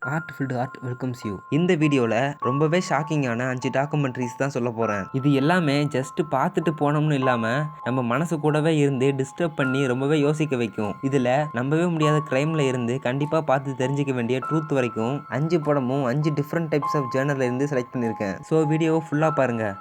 ஆர்ட்ஃபுல்டு art welcomes you. இந்த வீடியோவில் ரொம்பவே ஷாக்கிங்கான 5 டாக்குமெண்ட்ரிஸ் தான் சொல்ல போகிறேன். இது எல்லாமே ஜஸ்ட் பார்த்துட்டு போனோம்னு இல்லாமல் நம்ம மனசு கூடவே இருந்து டிஸ்டர்ப் பண்ணி ரொம்பவே யோசிக்க வைக்கும். இதில் நம்பவே முடியாத கிரைமில் இருந்து கண்டிப்பாக பார்த்து தெரிஞ்சிக்க வேண்டிய ட்ரூத் வரைக்கும் 5 படமும் 5 டிஃப்ரெண்ட் டைப்ஸ் ஆஃப் ஜேர்னலில் இருந்து செலக்ட் பண்ணியிருக்கேன். ஸோ வீடியோவை ஃபுல்லாக பாருங்கள்.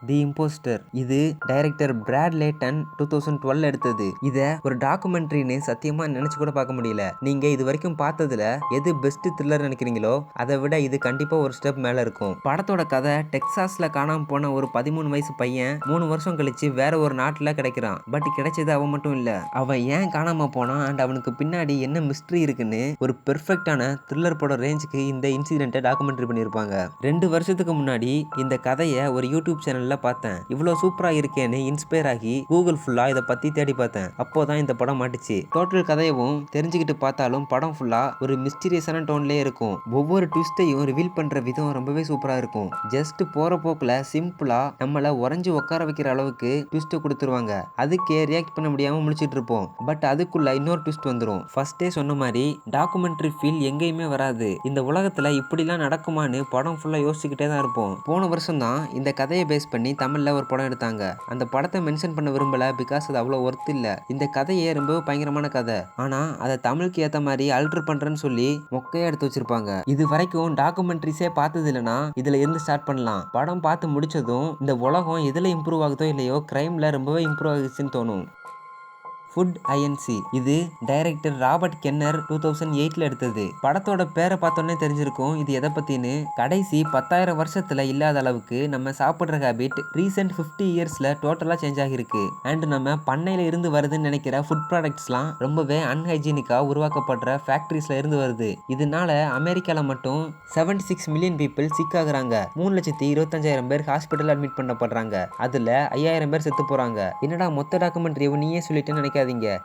தி இம்போஸ்டர் இது டைரக்டர் பிராட் லேட்டன் 2012 எடுத்தது. இதை ஒரு டாக்குமெண்ட்ரின்னு சத்தியமா நினைச்சு கூட பார்க்க முடியல. நீங்க இது வரைக்கும் பார்த்ததுல எது பெஸ்ட் த்ரில்லர் நினைக்கிறீங்களோ அதை விட இது கண்டிப்பா ஒரு ஸ்டெப் மேல இருக்கும். படத்தோட கதை டெக்சாஸ்ல காணாம போன ஒரு 13 வயசு பையன் 3 வருஷம் கழிச்சு வேற ஒரு நாட்டுல கிடைக்கிறான். பட் கிடைச்சது அவன் மட்டும் இல்ல, அவன் ஏன் காணாம போனான் அண்ட் அவனுக்கு பின்னாடி என்ன மிஸ்ட்ரி இருக்குன்னு ஒரு பெர்ஃபெக்டான த்ரில்லர் பட ரேஞ்சுக்கு இந்த இன்சிடென்ட்டை டாக்குமெண்ட்ரி பண்ணியிருப்பாங்க. 2 வருஷத்துக்கு முன்னாடி இந்த கதையை ஒரு யூடியூப் சேனல்ல பார்த்தேன். இவ்வளவு சூப்பரா இருக்கேன்னு இன்ஸ்பயர் ஆகி கூகுள் ஃபுல்லா இதை பத்தி தேடி பார்த்தேன். அப்போதான் இந்த படம் மாட்டுச்சு. டோட்டல் கதையவும் தெரிஞ்சுக்கிட்டு பார்த்தாலும் படம் ஃபுல்லா ஒரு மிஸ்டீரியஸான டோன்லயே இருக்கும். ஒவ்வொரு ட்விஸ்டையும் ரிவீல் பண்ற விதம் ரொம்பவே சூப்பரா இருக்கும். ஜஸ்ட் போற போக்குல சிம்பிளா நம்மள உறைஞ்சு உட்கார வைக்கிற அளவுக்கு ட்விஸ்ட் கொடுத்துருவாங்க. அதுக்கே ரியாக்ட் பண்ண முடியாம முடிச்சிட்டு இருப்போம். பட் அதுக்குள்ள இன்னொரு ட்விஸ்ட் வந்துடும். ஃபர்ஸ்டே சொன்ன மாதிரி டாக்குமெண்ட்ரி ஃபீல் எங்கேயுமே வராது. இந்த உலகத்துல இப்படிலாம் நடக்குமான்னு படம் ஃபுல்லா யோசிச்சுக்கிட்டே தான் இருப்போம். போன வருஷம் தான் இந்த கதையை பேஸ் பண்ணி தமிழ்ல ஒரு படம் எடுத்தாங்க. அந்த படத்தை மென்ஷன் பண்ண விரும்பல, பிகாஸ் அது அவ்வளவு ஒர்த் இல்ல. இந்த கதையே ரொம்ப பயங்கரமான கதை, ஆனா அதை தமிழுக்கு ஏத்த மாதிரி ஆல்டர் பண்றேன்னு சொல்லி மொக்கையா எடுத்து வச்சிருப்பாங்க. இது வரைக்கும் டாக்குமெண்ட்ரிஸே பார்த்தது இல்லைன்னா இதுல இருந்து ஸ்டார்ட் பண்ணலாம். படம் பார்த்து முடிச்சதும் இந்த உலகம் எதுல இம்ப்ரூவ் ஆகுதோ இல்லையோ கிரைம்ல ரொம்பவே இம்ப்ரூவ் ஆகுச்சுன்னு தோணும். ஃபுட் ஐஎன்சி இது டைரக்டர் ராபர்ட் கென்னர் 2008ல எடுத்தது. படத்தோட பேரை பார்த்தோன்னே தெரிஞ்சிருக்கும் இது எதை பத்தின்னு. கடைசி 10,000 வருஷத்துல இல்லாத அளவுக்கு நம்ம சாப்பிடுற ஹேபிட் ரீசெண்ட் 50 இயர்ஸ்ல டோட்டலா சேஞ்ச் ஆகிருக்கு. அண்ட் நம்ம பண்ணையில இருந்து வருதுன்னு நினைக்கிற ஃபுட் ப்ராடக்ட்ஸ்லாம் ரொம்பவே அன்ஹைஜீனிக்கா உருவாக்கப்படுற ஃபேக்டரிஸ்ல இருந்து வருது. இதனால அமெரிக்கால மட்டும் 76 மில்லியன் பீப்புள் சிக் ஆகுறாங்க. 3,25,000 பேர் ஹாஸ்பிட்டல் அட்மிட் பண்ணப்படுறாங்க. அதுல 5,000 பேர் செத்து போறாங்க. என்னடா மொத்த டாக்குமெண்ட்ரி நீயே சொல்லிட்டு நினைக்க.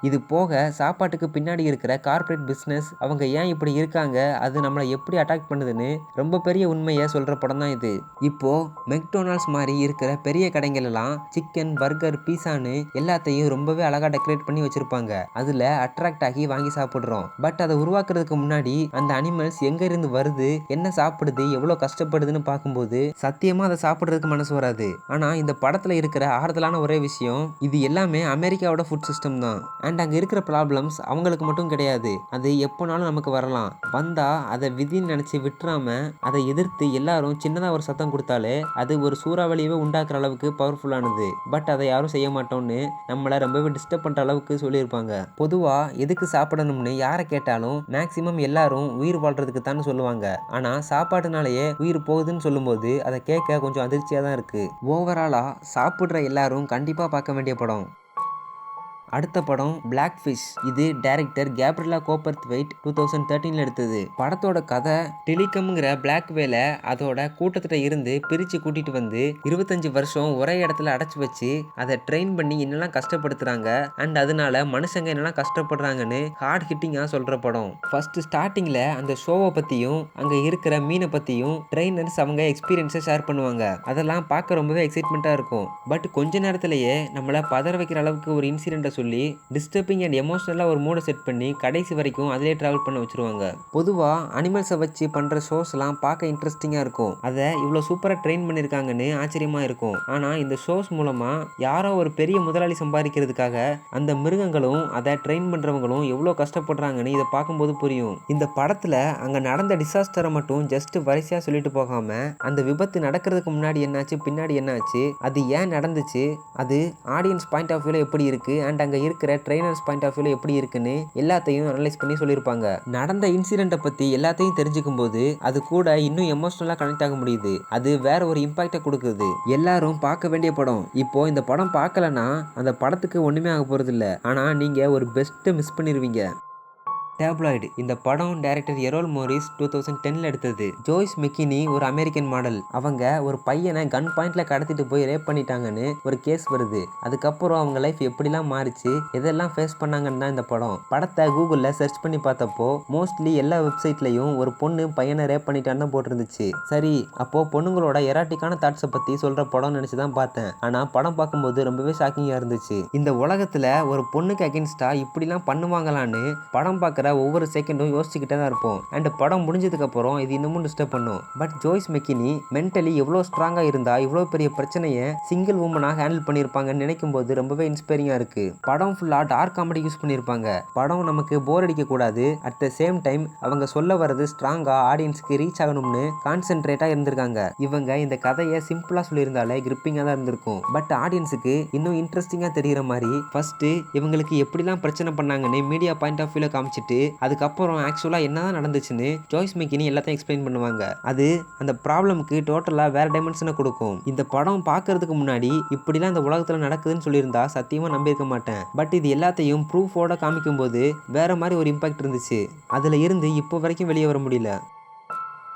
இது போக சாப்பாட்டுக்கு பின்னாடி இருக்கிற கார்ப்பரேட் பிசினஸ் அவங்க ஏன் இப்படி இருக்காங்க, அது நம்மளை எப்படி அட்டாக் பண்ணுதுன்னு ரொம்ப பெரிய உண்மையை சொல்ற படம் தான் இது. இப்போ மெக்டொனால்ட்ஸ் மாதிரி இருக்கிற பெரிய கடைகள் எல்லாம் சிக்கன், பர்கர், பீஸான்னு எல்லாத்தையும் ரொம்பவே அழகா டெக்கரேட் பண்ணி வச்சிருப்பாங்க. அதுல அட்ராக்ட் ஆகி வாங்கி சாப்பிடுறோம். பட் அதை உருவாக்குறதுக்கு முன்னாடி அந்த அனிமல்ஸ் எங்க இருந்து வருது, என்ன சாப்பிடுது, எவ்வளவு கஷ்டப்படுதுன்னு பார்க்கும்போது சத்தியமா அதை சாப்பிடுறதுக்கு மனசு வராது. ஆனா இந்த படத்துல இருக்கிற ஆறுதலான ஒரே விஷயம் இது எல்லாமே அமெரிக்காவோட ஃபுட் சிஸ்டம் தான். அண்ட் அங்க இருக்கிற ப்ராப்ளம்ஸ் அவங்களுக்கு மட்டும் கிடையாது, அது எப்போனாலும் நமக்கு வரலாம். வந்தா அதை விதின்னு நினைச்சு விட்டுறாம அதை எதிர்த்து எல்லாரும் சின்னதா ஒரு சத்தம் கொடுத்தாலே அது ஒரு சூறாவளியவே உண்டாக்குற அளவுக்கு பவர்ஃபுல்லானது. பட் அதை யாரும் செய்ய மாட்டோம்னு நம்மள ரொம்பவே டிஸ்டர்ப் பண்ற அளவுக்கு சொல்லியிருப்பாங்க. பொதுவா எதுக்கு சாப்பிடணும்னு யாரை கேட்டாலும் மேக்சிமம் எல்லாரும் உயிர் வாழ்றதுக்கு தான் சொல்லுவாங்க. ஆனா சாப்பாட்டுனாலேயே உயிர் போகுதுன்னு சொல்லும்போது அதை கேட்க கொஞ்சம் அதிர்ச்சியா தான் இருக்கு. ஓவராலா சாப்பிடுற எல்லாரும் கண்டிப்பா பார்க்க வேண்டிய படம். அடுத்த படம் பிளாக் ஃபிஷ் இது டைரக்டர் கேப்ரியலா கோப்பர்த்வைட் 2013ல எடுத்தது. படத்தோட கதை டெலிகம்ங்கிற பிளாக் வேலை அதோட கூட்டத்திட்ட இருந்து பிரிச்சு கூட்டிட்டு வந்து 25 வருஷம் ஒரே இடத்துல அடைச்சு வச்சு அதை ட்ரெயின் பண்ணி என்னெல்லாம் கஷ்டப்படுத்துறாங்க அண்ட் அதனால மனுஷங்க என்னெல்லாம் கஷ்டப்படுறாங்கன்னு ஹார்ட் ஹிட்டிங்கா சொல்ற படம். ஃபர்ஸ்ட் ஸ்டார்டிங்ல அந்த ஷோவை பத்தியும் அங்க இருக்கிற மீனை பத்தியும் ட்ரெயினர்ஸ் அவங்க எக்ஸ்பீரியன்ஸை ஷேர் பண்ணுவாங்க. அதெல்லாம் பார்க்க ரொம்பவே எக்ஸைட்மெண்ட்டா இருக்கும். பட் கொஞ்ச நேரத்திலேயே நம்மள பதற வைக்கிற அளவுக்கு ஒரு இன்சிடென்ட் சொல்லி டிஸ்டர்பிங் அண்ட் எமோஷனலா ஒரு மூட செட் பண்ணி கடைசி வரைக்கும் அதிலே டிராவல் பண்ண வச்சிருவாங்க. பொதுவா அனிமல்ஸை வச்சு பண்ற ஷோஸ் எல்லாம் பார்க்க இன்ட்ரெஸ்டிங்கா இருக்கும். அதை இவ்வளவு சூப்பரா ட்ரெயின் பண்ணிருக்காங்கன்னு ஆச்சரியமா இருக்கும். ஆனா இந்த ஷோஸ் மூலமா யாரோ ஒரு பெரிய முதலாளி சம்பாதிக்கிறதுக்காக அந்த மிருகங்களும் அதை ட்ரெயின் பண்றவங்களும் எவ்வளவு கஷ்டப்படுறாங்கன்னு இதை பார்க்கும்போது புரியும். இந்த படத்துல அங்க நடந்த டிசாஸ்டரை மட்டும் ஜஸ்ட் வரிசையா சொல்லிட்டு போகாம அந்த விபத்து நடக்கிறதுக்கு முன்னாடி என்னாச்சு, பின்னாடி என்னாச்சு, அது ஏன் நடந்துச்சு, அது ஆடியன்ஸ் பாயிண்ட் ஆஃப் வியூல எப்படி இருக்கு அண்ட் அங்க இருக்கிற ட்ரெயினர்ஸ் பாயிண்ட் ஆஃப் வியூல எப்படி இருக்குன்னு எல்லாத்தையும் அனலைஸ் பண்ணி சொல்லியிருப்பாங்க. நடந்த இன்சிடென்ட்டை பத்தி எல்லாத்தையும் தெரிஞ்சுக்கும் போது அது கூட இன்னும் எமோஷனலா கனெக்ட் ஆக முடியுது. அது வேற ஒரு இம்பாக்டை கொடுக்குது. எல்லாரும் பார்க்க வேண்டிய படம். இப்போ இந்த படம் பார்க்கலன்னா அந்த படத்துக்கு ஒண்ணுமே ஆக போறது இல்ல. ஆனா நீங்க ஒரு பெஸ்ட்டை மிஸ் பண்ணிருவீங்க. டேப்லாய்டு இந்த படம் டைரக்டர் எரோல் மோரிஸ் 2010ல எடுத்தது. ஜோய்ஸ் மெக்கினி ஒரு அமெரிக்கன் மாடல். அவங்க ஒரு பையனை கன் பாயிண்ட்ல கடத்திட்டு போய் ரேப் பண்ணிட்டாங்கன்னு ஒரு கேஸ் வருது. அதுக்கப்புறம் அவங்க லைஃப் எப்படிலாம் மாறிச்சு, எதெல்லாம் ஃபேஸ் பண்ணாங்கன்னு தான் இந்த படம். படத்தை கூகுளில் சர்ச் பண்ணி பார்த்தப்போ மோஸ்ட்லி எல்லா வெப்சைட்லையும் ஒரு பொண்ணு பையனை ரேப் பண்ணிட்டான்னு தான் போட்டிருந்துச்சு. சரி, அப்போ பொண்ணுங்களோட எராட்டிக்கான தாட்ஸை பத்தி சொல்ற படம் நினைச்சு தான் பார்த்தேன். ஆனா படம் பார்க்கும்போது ரொம்பவே ஷாக்கிங்கா இருந்துச்சு. இந்த உலகத்துல ஒரு பொண்ணுக்கு அகென்ஸ்டா இப்படிலாம் பண்ணுவாங்களான்னு படம் பார்க்குற பார்க்குற ஒவ்வொரு செகண்டும் யோசிச்சுக்கிட்டே தான் இருப்போம். அண்ட் படம் முடிஞ்சதுக்கப்புறம் இது இன்னமும் டிஸ்டர்ப் பண்ணும். பட் ஜோய்ஸ் மெக்கினி மென்டலி எவ்வளோ ஸ்ட்ராங்காக இருந்தால் இவ்வளோ பெரிய பிரச்சனையை சிங்கிள் உமனாக ஹேண்டில் பண்ணியிருப்பாங்கன்னு நினைக்கும் போது ரொம்பவே இன்ஸ்பைரிங்காக இருக்குது. படம் ஃபுல்லாக டார்க் காமெடி யூஸ் பண்ணியிருப்பாங்க. படம் நமக்கு போர் அடிக்கக்கூடாது, அட் த சேம் டைம் அவங்க சொல்ல வர்றது ஸ்ட்ராங்காக ஆடியன்ஸ்க்கு ரீச் ஆகணும்னு கான்சென்ட்ரேட்டாக இருந்திருக்காங்க. இவங்க இந்த கதையை சிம்பிளாக சொல்லியிருந்தாலே கிரிப்பிங்காக தான் இருந்திருக்கும். பட் ஆடியன்ஸுக்கு இன்னும் இன்ட்ரெஸ்டிங்காக தெரிகிற மாதிரி ஃபர்ஸ்ட்டு இவங்களுக்கு எப்படிலாம் பிரச்சனை பண்ணாங்கன்னு மீடியா பாயிண்ட் ஆஃப் வியூவில் காமிச்சிட்டு அதுக்கப்புறம் ஆக்சுவலாக என்னதான் நடந்துச்சுன்னு ஜோய்ஸ் மெக்கினி எல்லாத்தையும் எக்ஸ்பிளைன் பண்ணுவாங்க. அது அந்த ப்ராப்ளம்க்கு டோட்டலாக வேற டைமென்ஷனை கொடுக்கும். இந்த படம் பார்க்கறதுக்கு முன்னாடி இப்படிலாம் இந்த உலகத்தில் நடக்குதுன்னு சொல்லியிருந்தா சத்தியமாக நம்பியிருக்க மாட்டேன். பட் இது எல்லாத்தையும் ப்ரூஃபோட காமிக்கும் போது வேற மாதிரி ஒரு இம்பாக்ட் இருந்துச்சு. அதில் இருந்து இப்போ வரைக்கும் வெளியே வர முடியல.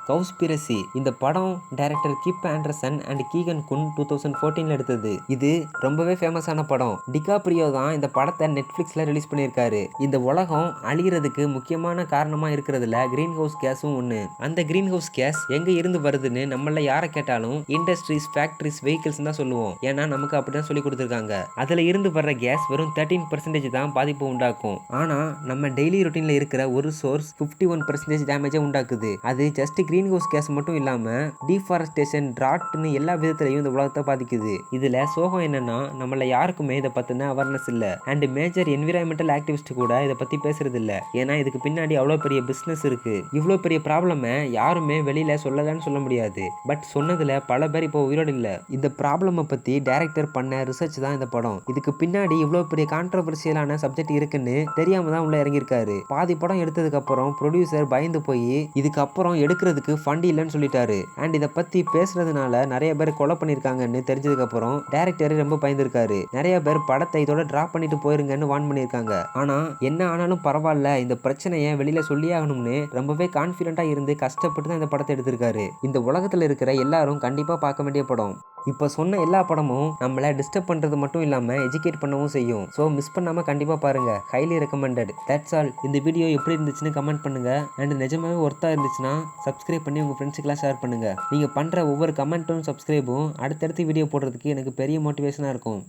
கவுஸ்பிரசி இந்த படம் director Kip Andersen and Keegan Kuhn 2014 எடுத்தது. இது ரொம்பவே ஃபேமஸான படம். டிகாப்ரியோ தான் இந்த படத்தை நெட்ஃப்ளிக்ஸில் ரிலீஸ் பண்ணியிருக்காரு. இந்த உலகம் அழிகிறதுக்கு முக்கியமான காரணமாக இருக்கிறதுல கிரீன் ஹவுஸ் கேஸும் ஒன்று. அந்த கிரீன் ஹவுஸ் கேஸ் எங்கே இருந்து வருதுன்னு நம்மள யாரை கேட்டாலும் இண்டஸ்ட்ரீஸ், ஃபேக்ட்ரிஸ், வெஹிக்கிள்ஸ் தான் சொல்லுவோம். ஏன்னா நமக்கு அப்படிதான் சொல்லி கொடுத்துருக்காங்க. அதில் இருந்து வர்ற கேஸ் வெறும் 13% தான் பாதிப்பு உண்டாக்கும். ஆனால் நம்ம டெய்லி ரொட்டீனில் இருக்கிற ஒரு சோர்ஸ் 51% டேமேஜை உண்டாக்குது. அது ஜஸ்ட் கிரீன் ஹவுஸ் கேஸ் மட்டும் இல்லாம டீஃபாரஸ்டேஷன், டிராட்னு எல்லா விதத்திலையும் இந்த உலகத்தை பாதிக்குது. இதுல சோகம் என்னன்னா நம்மள யாருக்குமே இதை பத்தின அவேர்னஸ் இல்ல. அண்ட் மேஜர் என்விரான்மெண்டல் ஆக்டிவிஸ்ட் கூட இதை பத்தி பேசுறது இல்ல. ஏன்னா இதுக்கு பின்னாடி அவ்வளவு பெரிய பிசினஸ் இருக்கு. இவ்வளவு பெரிய ப்ராப்ளமை யாருமே வெளியில சொல்லலன்னு சொல்ல முடியாது. பட் சொன்னதுல பல பேர் இப்போ உயிரோடு இல்ல. இந்த ப்ராப்ளமை பத்தி டைரக்டர் பண்ண ரிசர்ச் தான் இந்த படம். இதுக்கு பின்னாடி இவ்வளவு பெரிய கான்ட்ரோவர்சியலான சப்ஜெக்ட் இருக்குன்னு தெரியாம தான் உள்ள இறங்கியிருக்காரு. பாதி படம் எடுத்ததுக்கு அப்புறம் ப்ரொடியூசர் பயந்து போய் இதுக்கப்புறம் எடுக்கிறதுக்கு ஃபண்ட் இல்லைன்னு சொல்லிட்டாரு. அண்ட் இதை பத்தி பேசுறதுனால நிறைய பேர் கொலை பண்ணிருக்காங்கன்னு தெரிஞ்சதுக்கு அப்புறம் டைரக்டர் ரொம்ப பயந்துருக்காரு. நிறைய பேர் படத்தை இதோட டிராப் பண்ணிட்டு போயிருங்கன்னு வார்ன் பண்ணிருக்காங்க. ஆனா என்ன ஆனாலும் பரவாயில்ல, இந்த பிரச்சனையை வெளியில சொல்லி ஆகணும்னு ரொம்பவே கான்பிடண்டா இருந்து கஷ்டப்பட்டு தான் இந்த படத்தை எடுத்திருக்காரு. இந்த உலகத்துல இருக்கிற எல்லாரும் கண்டிப்பா பார்க்க வேண்டிய படம். இப்போ சொன்ன எல்லா படமும் நம்மளை டிஸ்டர்ப் பண்ணுறது மட்டும் இல்லாமல் எஜுகேட் பண்ணவும் செய்யும். ஸோ மிஸ் பண்ணாமல் கண்டிப்பாக பாருங்கள். Highly recommended. That's all. இந்த வீடியோ எப்படி இருந்துச்சுன்னு கமெண்ட் பண்ணுங்கள். அண்ட் நிஜமாவே ஒர்த்தாக இருந்துச்சுன்னா சப்ஸ்கிரைப் பண்ணி உங்கள் ஃப்ரெண்ட்ஸுக்கெல்லாம் ஷேர் பண்ணுங்கள். நீங்கள் பண்ணுற ஒவ்வொரு கமெண்ட்டும் சப்ஸ்கிரைபும் அடுத்தடுத்து வீடியோ போடுறதுக்கு எனக்கு பெரிய மோட்டிவேஷனாக இருக்கும்.